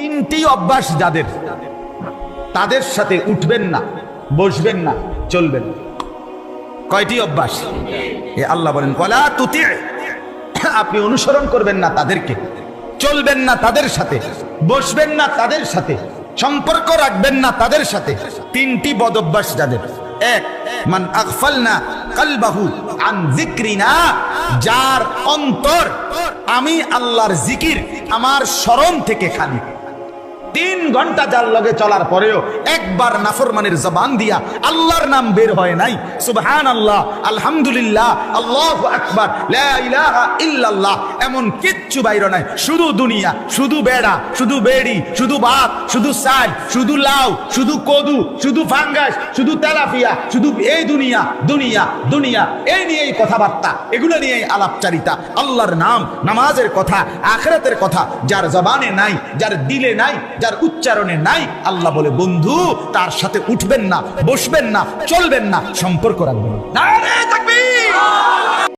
তিনটি অভ্যাস যাদের, তাদের সাথে উঠবেন না, বসবেন না, চলবেন। কয়টি অভ্যাস? এ আল্লাহ বলেন ওয়ালা তুতি, আপনি অনুসরণ করবেন না তাদেরকে, চলবেন না তাদের সাথে, বসবেন না তাদের সাথে, সম্পর্ক রাখবেন না তাদের সাথে। তিনটি বদ অভ্যাস যাদের। এক, মান আগফালনা কলবাহু আন যিকরিনা, যার অন্তর আমি আল্লাহর জিকির, আমার স্মরণ থেকে খালি। 3 ঘন্টা যার লগে চলার পরেও একবার নাফরমানের জবান দিয়া আল্লাহর নাম বের হয় নাই, সুবহানাল্লাহ, আলহামদুলিল্লাহ, আল্লাহু আকবার, লা ইলাহা ইল্লাল্লাহ, এমন কিচ্ছু বাইর নাই। শুধু দুনিয়া, শুধু বেড়া, শুধু বেড়ি, শুধু ভাত, শুধু চাল, শুধু লাউ, শুধু কদু, শুধু ফাঙ্গাস, শুধু তেলাপিয়া, শুধু এই দুনিয়া দুনিয়া দুনিয়া, এই নিয়েই কথাবার্তা, এগুলো নিয়েই আলাপচারিতা। আল্লাহর নাম, নামাজের কথা, আখিরাতের কথা যার জবানে নাই, যার দিলে নাই, যার উচ্চারণে নাই, আল্লাহ বলে বন্ধু তার সাথে উঠবেন না, বসবেন না, চলবেন না, সম্পর্ক রাখবেন না।